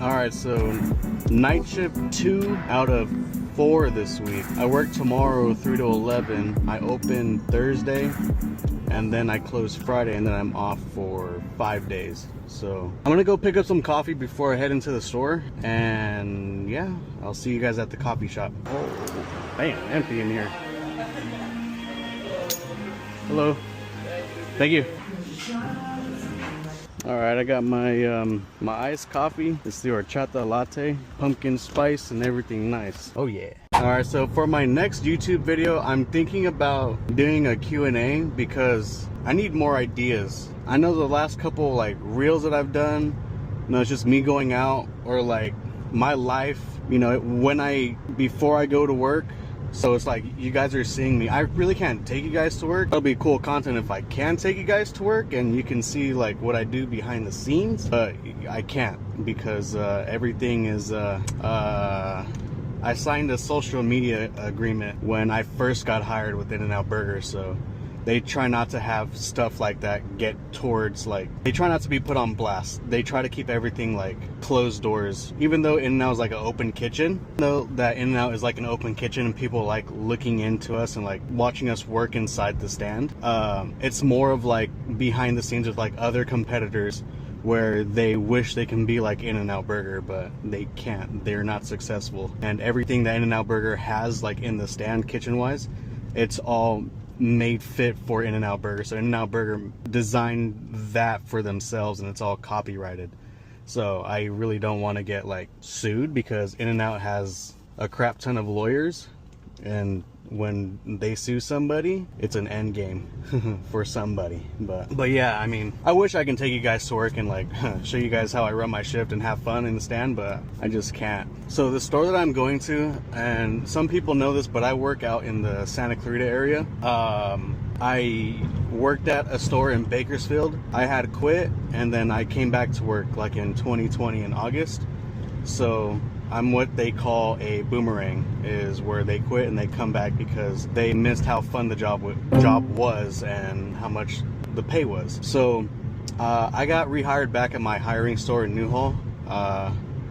All right, so night shift 2 out of 4 this week. I work tomorrow 3 to 11. I open Thursday, and then I close Friday, and then I'm off for 5 days. So I'm gonna go pick up some coffee before I head into the store, and yeah, I'll see you guys at the coffee shop. Oh, damn, empty in here. Hello. Thank you. All right, I got my my iced coffee. It's the horchata latte, pumpkin spice and everything nice. Oh yeah. All right, so for my next YouTube video, I'm thinking about doing a Q&A because I need more ideas. I know the last couple like reels that I've done, you know, it's just me going out or like my life, you know, before I go to work. So it's like you guys are seeing me. I really can't take you guys to work. It'll be cool content if I can take you guys to work and you can see like what I do behind the scenes, but I can't because everything is I signed a social media agreement when I first got hired with In-N-Out Burger, so they try not to have stuff like that get towards, like, they try not to be put on blast. They try to keep everything like closed doors, even though In-N-Out is like an open kitchen. Though that In-N-Out is like an open kitchen and people like looking into us and like watching us work inside the stand. It's more of like behind the scenes with like other competitors where they wish they can be like In-N-Out Burger, but they can't. They're not successful. And everything that In-N-Out Burger has like in the stand kitchen wise, it's all made fit for In-N-Out Burger. So In-N-Out Burger designed that for themselves and it's all copyrighted. So I really don't want to get like sued because In-N-Out has a crap ton of lawyers, and when they sue somebody, it's an end game for somebody. But yeah, I mean, I wish I can take you guys to work and like show you guys how I run my shift and have fun in the stand, but I just can't. So the store that I'm going to, and some people know this, but I work out in the Santa Clarita area. I worked at a store in Bakersfield. I had quit and then I came back to work like in 2020 in August. So I'm what they call a boomerang, is where they quit and they come back because they missed how fun the job was and how much the pay was. So I got rehired back at my hiring store in Newhall.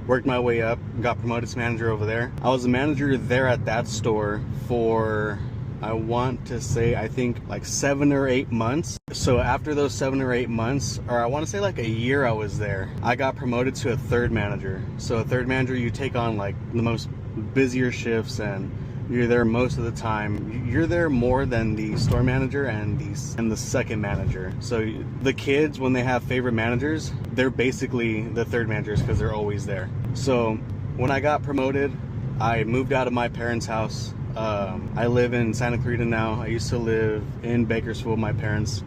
Worked my way up, got promoted to manager over there. I was a manager there at that store for, I want to say, I think like 7 or 8 months. So after those 7 or 8 months, or I want to say like a year I was there, I got promoted to a third manager. So a third manager, you take on like the most busier shifts and you're there most of the time. You're there more than the store manager and the second manager. So the kids, when they have favorite managers, they're basically the third managers because they're always there. So when I got promoted, I moved out of my parents' house. I live in Santa Clarita now. I used to live in Bakersfield with my parents.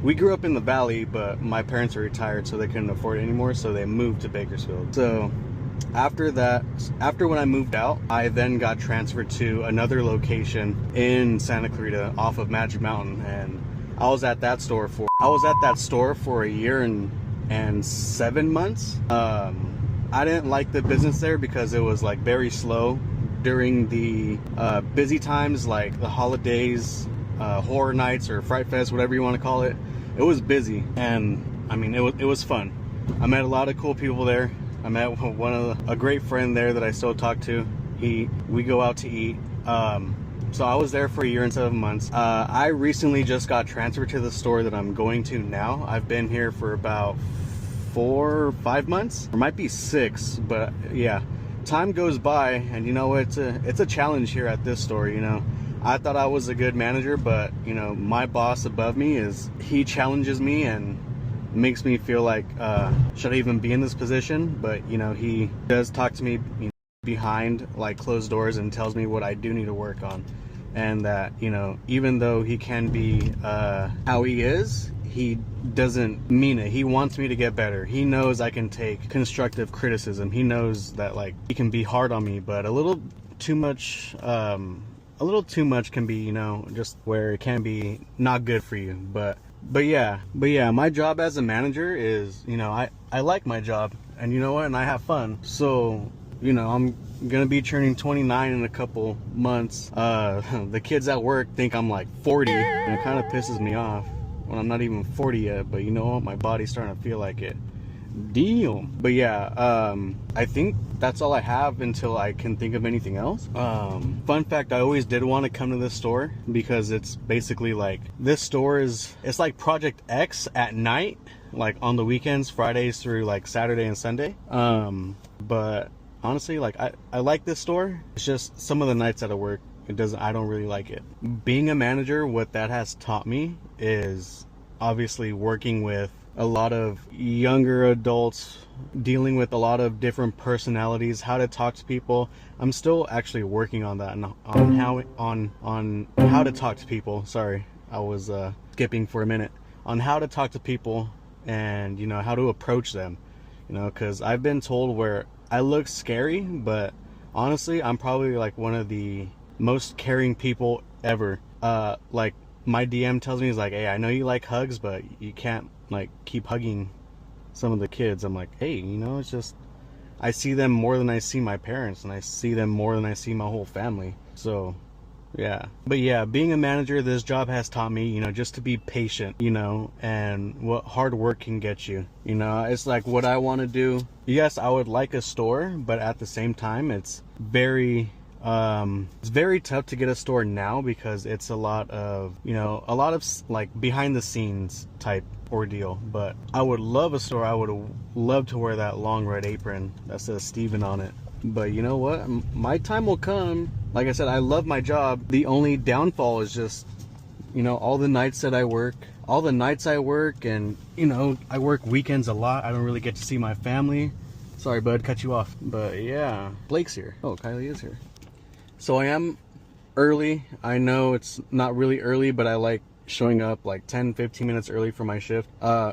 We grew up in the valley, but my parents are retired, so they couldn't afford it anymore, so they moved to Bakersfield. So after when I moved out, I then got transferred to another location in Santa Clarita off of Magic Mountain, and I was at that store for a year and 7 months. I didn't like the business there because it was like very slow. During the busy times like the holidays, horror nights or Fright Fest, whatever you want to call it, it was busy, and I mean it was fun. I met a lot of cool people there. I met a great friend there that I still talk to. We go out to eat. So I was there for a year and 7 months. I recently just got transferred to the store that I'm going to now. I've been here for about 4 or 5 months, or might be 6, but yeah. Time goes by, and you know, it's a challenge here at this store. You know, I thought I was a good manager, but you know, my boss above me he challenges me and makes me feel like should I even be in this position? But you know, he does talk to me, you know, behind like closed doors and tells me what I do need to work on, and that, you know, even though he can be how he is, he doesn't mean it. He wants me to get better. He knows I can take constructive criticism. He knows that like he can be hard on me, but a little too much can be, you know, just where it can be not good for you. But yeah, my job as a manager is, you know, I like my job, and you know what, and I have fun. So, you know, I'm gonna be turning 29 in a couple months. The kids at work think I'm like 40, and it kind of pisses me off when I'm not even 40 yet, but you know what, my body's starting to feel like it. Damn. But yeah, I think that's all I have until I can think of anything else. Fun fact, I always did want to come to this store because it's basically like, this store it's like Project X at night, like on the weekends, Fridays through like Saturday and Sunday. But honestly, like I like this store. It's just some of the nights at work, I don't really like it. Being a manager, what that has taught me is obviously working with a lot of younger adults, dealing with a lot of different personalities, how to talk to people. I'm still actually working on that, on how to talk to people. Sorry, I was skipping for a minute. On how to talk to people and, you know, how to approach them, you know, because I've been told where I look scary, but honestly, I'm probably like one of the most caring people ever. Like my DM tells me, he's like, hey, I know you like hugs, but you can't like keep hugging some of the kids. I'm like, hey, you know, it's just, I see them more than I see my parents, and I see them more than I see my whole family. So yeah. But yeah, being a manager, this job has taught me, you know, just to be patient, you know, and what hard work can get you. You know, it's like what I want to do. Yes, I would like a store, but at the same time, it's very tough to get a store now because it's a lot of, you know, a lot of like behind the scenes type ordeal. But I would love a store. I would love to wear that long red apron that says Steven on it. But you know what? My time will come. Like I said, I love my job. The only downfall is just, you know, all the nights I work, and, you know, I work weekends a lot. I don't really get to see my family. Sorry, bud, cut you off. But yeah, Blake's here. Oh, Kylie is here. So I am early. I know it's not really early, but I like showing up like 10-15 minutes early for my shift.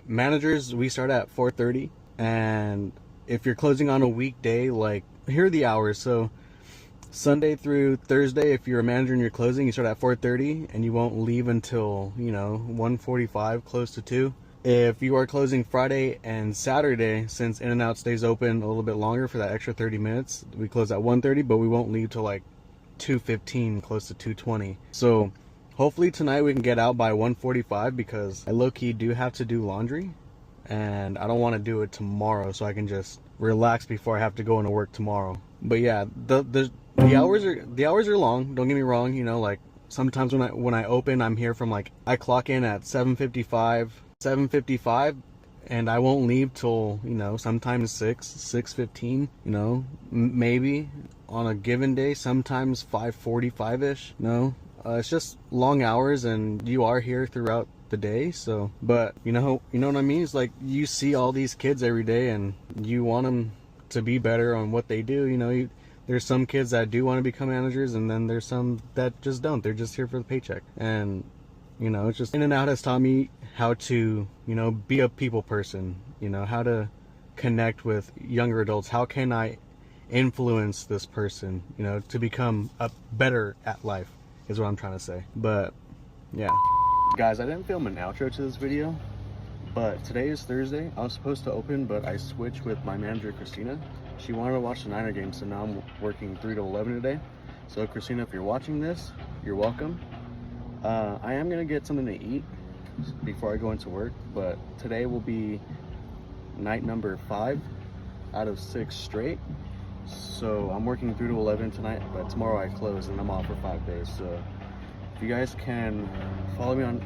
Managers, we start at 4:30, and if you're closing on a weekday, like, here are the hours. So Sunday through Thursday, if you're a manager and you're closing, you start at 4:30 and you won't leave until, you know, 1:45, close to 2. If you are closing Friday and Saturday, since In-N-Out stays open a little bit longer for that extra 30 minutes, we close at 1:30, but we won't leave till like 2:15, close to 2:20. So hopefully tonight we can get out by 1:45, because I low-key do have to do laundry, and I don't want to do it tomorrow, so I can just relax before I have to go into work tomorrow. But yeah, the hours are long. Don't get me wrong. You know, like sometimes when I open, I'm here from like, I clock in at 7:55, and I won't leave till, you know, sometimes 6:15. You know, maybe on a given day, sometimes 5:45ish. No, it's just long hours, and you are here throughout the day. So, but you know what I mean? It's like you see all these kids every day, and you want them to be better on what they do. You know, there's some kids that do want to become managers, and then there's some that just don't. They're just here for the paycheck. And you know, it's just, In-N-Out has taught me how to, you know, be a people person. You know, how to connect with younger adults. How can I influence this person, you know, to become better at life, is what I'm trying to say. But yeah, guys, I didn't film an outro to this video, but today is Thursday. I was supposed to open, but I switched with my manager, Christina. She wanted to watch the Niner game, so now I'm working 3 to 11 today. So Christina, if you're watching this, you're welcome. I am gonna get something to eat before I go into work, but today will be night number 5 out of 6 straight. So I'm working 3 to 11 tonight, but tomorrow I close and I'm off for 5 days. So if you guys can follow me on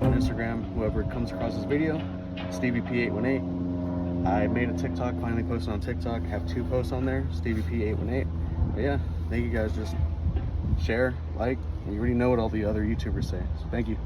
Instagram, whoever comes across this video, StevieP818. I made a TikTok, finally posted on TikTok. I have 2 posts on there, StevieP818. But yeah, thank you guys. Just share, like, you already know what all the other YouTubers say. So thank you.